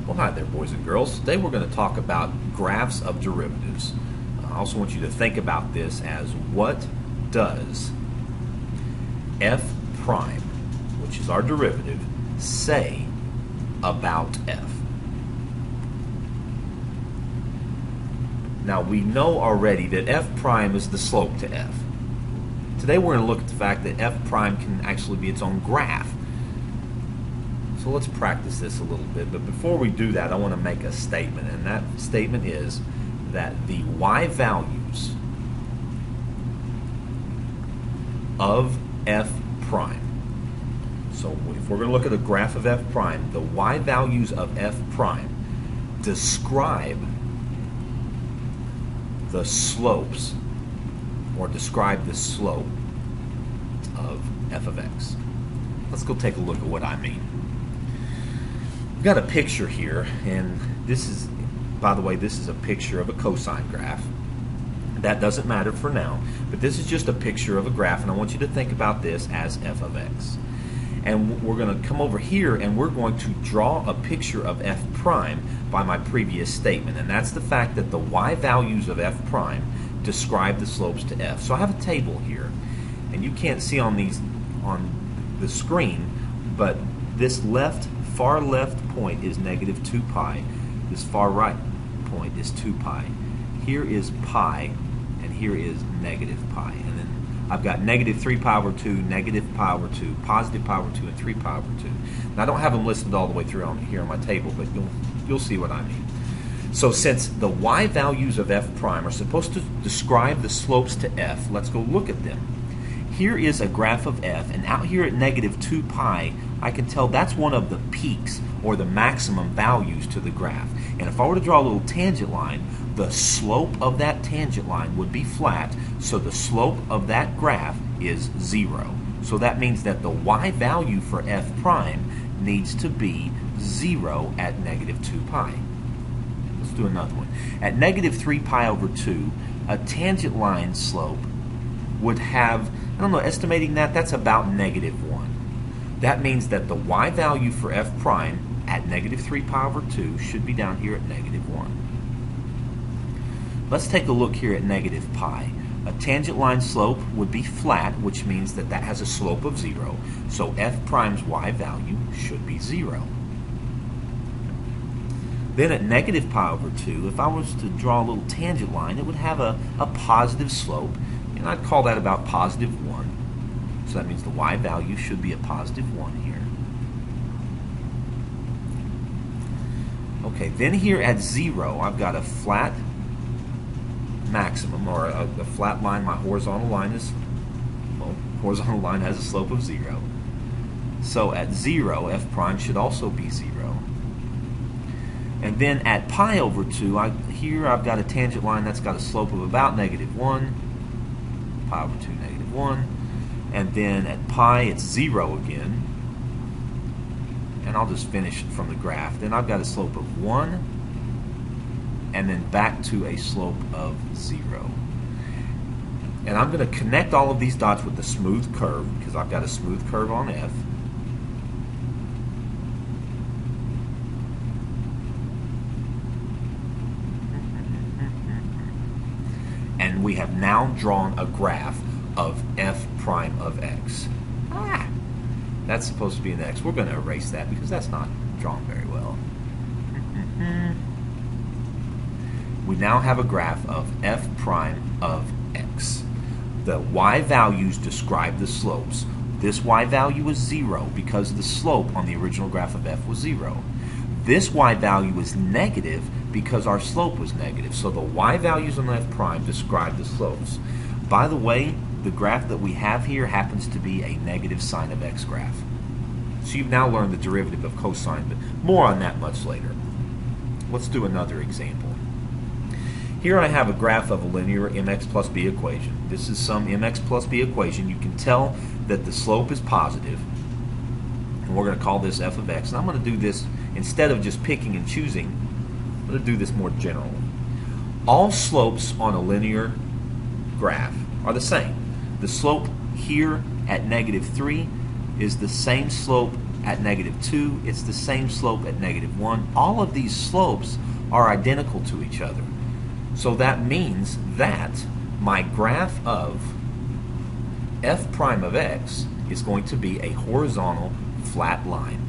Well, hi there, boys and girls. Today we're going to talk about graphs of derivatives. I also want you to think about this as what does f prime, which is our derivative, say about f? Now we know already that f prime is the slope to f. Today we're going to look at the fact that f prime can actually be its own graph. So let's practice this a little bit, but before we do that I want to make a statement, and that statement is that the y values of f prime, so if we're going to look at a graph of f prime, the y values of f prime describe the slopes, or describe the slope of f of x. Let's go take a look at what I mean. We've got a picture here, and this is, by the way, this is a picture of a cosine graph. That doesn't matter for now, but this is just a picture of a graph, and I want you to think about this as f of x. And we're going to come over here and we're going to draw a picture of f prime by my previous statement, and that's the fact that the y values of f prime describe the slopes to f. So I have a table here, and you can't see on the screen, but this far left point is negative 2 pi. This far right point is 2 pi. Here is pi, and here is negative pi. And then I've got negative 3 pi over 2, negative pi over 2, positive pi over 2, and 3 pi over 2. Now I don't have them listed all the way through here on my table, but you'll see what I mean. So since the y values of f prime are supposed to describe the slopes to f, let's go look at them. Here is a graph of f, and out here at negative 2 pi, I can tell that's one of the peaks, or the maximum values to the graph. And if I were to draw a little tangent line, the slope of that tangent line would be flat, so the slope of that graph is 0. So that means that the y value for f prime needs to be 0 at negative 2 pi. Let's do another one. At negative 3 pi over 2, a tangent line slope would have, I don't know, estimating that's about negative 1. That means that the y value for f prime at negative 3 pi over 2 should be down here at negative 1. Let's take a look here at negative pi. A tangent line slope would be flat, which means that has a slope of 0. So f prime's y value should be 0. Then at negative pi over 2, if I was to draw a little tangent line, it would have a positive slope, and I'd call that about positive 1. So that means the y value should be a positive 1 here. Okay, then here at 0, I've got a flat maximum, or a flat line. My horizontal line is, well, horizontal line has a slope of 0. So at 0, f prime should also be 0. And then at pi over 2, here I've got a tangent line that's got a slope of about negative 1. Pi over 2, negative 1. And then at pi, it's 0 again. And I'll just finish from the graph. Then I've got a slope of 1. And then back to a slope of 0. And I'm going to connect all of these dots with a smooth curve, because I've got a smooth curve on f. And we have now drawn a graph of f prime of x. That's supposed to be an x. We're going to erase that because that's not drawn very well. We now have a graph of f prime of x. The y values describe the slopes. This y value is 0 because the slope on the original graph of f was 0. This y value is negative because our slope was negative. So the y values on f prime describe the slopes. By the way, the graph that we have here happens to be a negative sine of x graph. So you've now learned the derivative of cosine, but more on that much later. Let's do another example. Here I have a graph of a linear mx plus b equation. This is some mx plus b equation. You can tell that the slope is positive, and we're going to call this f of x. And I'm going to do this, instead of just picking and choosing, I'm going to do this more generally. All slopes on a linear graph are the same. The slope here at negative 3 is the same slope at -2. It's the same slope at -1. All of these slopes are identical to each other. So that means that my graph of f prime of x is going to be a horizontal flat line.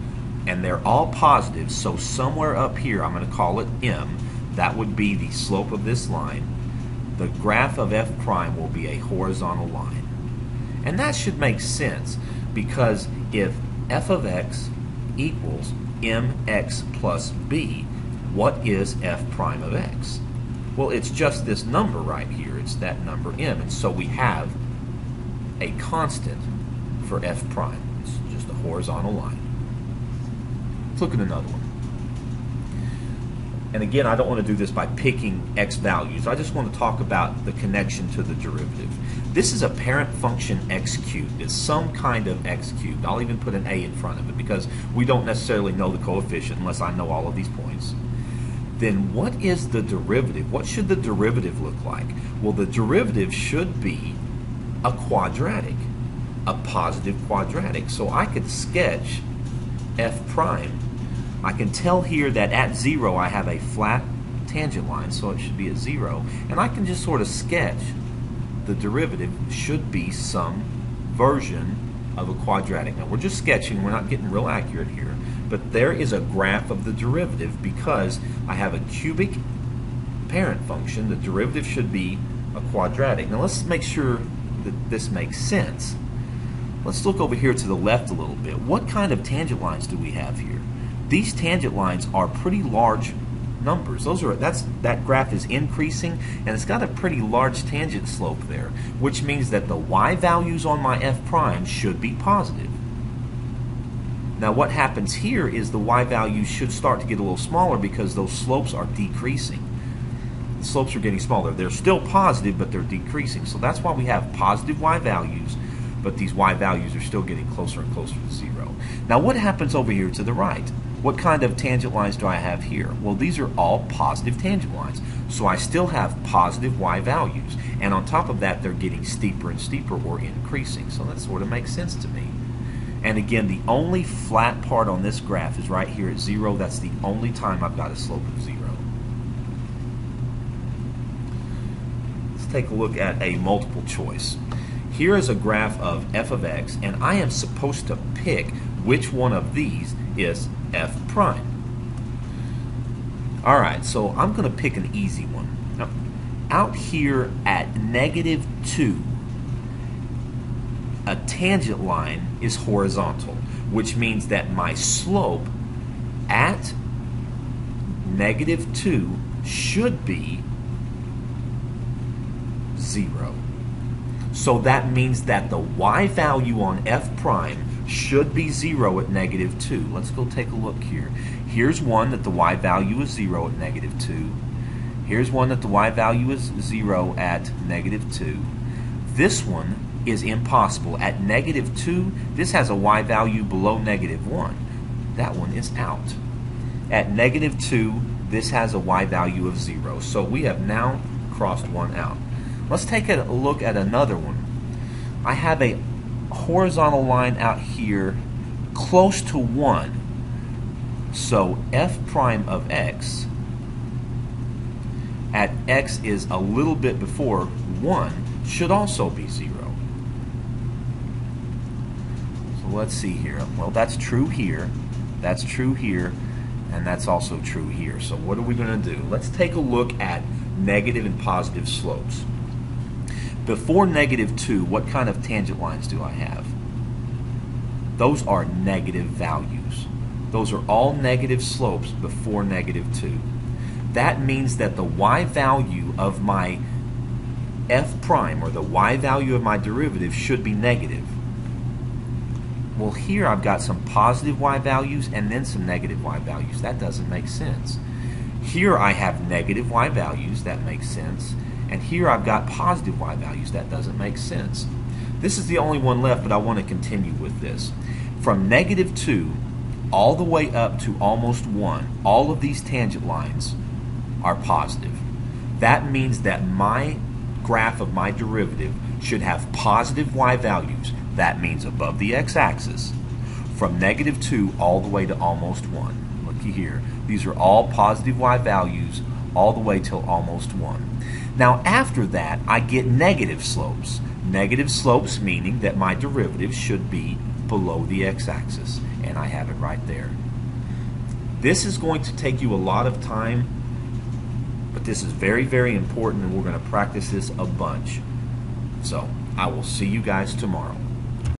And they're all positive, so somewhere up here, I'm going to call it M, that would be the slope of this line. The graph of f prime will be a horizontal line. And that should make sense, because if f of x equals mx plus b, what is f prime of x? Well, it's just this number right here. It's that number m. And so we have a constant for f prime. It's just a horizontal line. Let's look at another one. And again, I don't want to do this by picking x values. I just want to talk about the connection to the derivative. This is a parent function x cubed. It's some kind of x cubed. I'll even put an a in front of it because we don't necessarily know the coefficient unless I know all of these points. Then what is the derivative? What should the derivative look like? Well, the derivative should be a quadratic, a positive quadratic. So I could sketch f prime. I can tell here that at 0 I have a flat tangent line, so it should be at 0. And I can just sort of sketch the derivative should be some version of a quadratic. Now we're just sketching, we're not getting real accurate here, but there is a graph of the derivative because I have a cubic parent function. The derivative should be a quadratic. Now let's make sure that this makes sense. Let's look over here to the left a little bit. What kind of tangent lines do we have here? These tangent lines are pretty large numbers. That graph is increasing, and it's got a pretty large tangent slope there, which means that the y values on my f prime should be positive. Now what happens here is the y values should start to get a little smaller because those slopes are decreasing. The slopes are getting smaller. They're still positive, but they're decreasing. So that's why we have positive y values, but these y values are still getting closer and closer to 0. Now what happens over here to the right? What kind of tangent lines do I have here? Well, these are all positive tangent lines. So I still have positive y values. And on top of that, they're getting steeper and steeper or increasing. So that sort of makes sense to me. And again, the only flat part on this graph is right here at 0. That's the only time I've got a slope of 0. Let's take a look at a multiple choice. Here is a graph of f of x, and I am supposed to pick which one of these is f prime. Alright, so I'm going to pick an easy one. Now, out here at -2, a tangent line is horizontal, which means that my slope at -2 should be 0. So that means that the y value on f prime should be 0 at -2. Let's go take a look here. Here's one that the y value is 0 at -2. Here's one that the y value is 0 at -2. This one is impossible. At -2, this has a y value below -1. That one is out. At -2, this has a y value of 0. So we have now crossed one out. Let's take a look at another one. I have a horizontal line out here close to 1. So f prime of x at x is a little bit before 1 should also be 0. So let's see here. Well, that's true here, that's true here, and that's also true here. So what are we going to do? Let's take a look at negative and positive slopes. Before -2, what kind of tangent lines do I have? Those are negative values. Those are all negative slopes before -2. That means that the y value of my f prime, or the y value of my derivative, should be negative. Well, here I've got some positive y values and then some negative y values. That doesn't make sense. Here I have negative y values. That makes sense. And here I've got positive y values. That doesn't make sense. This is the only one left, but I want to continue with this. From -2 all the way up to almost 1, all of these tangent lines are positive. That means that my graph of my derivative should have positive y values. That means above the x-axis from -2 all the way to almost 1. Looky here. These are all positive y values all the way till almost 1. Now after that, I get negative slopes. Negative slopes meaning that my derivative should be below the x-axis, and I have it right there. This is going to take you a lot of time, but this is very, very important, and we're going to practice this a bunch. So I will see you guys tomorrow.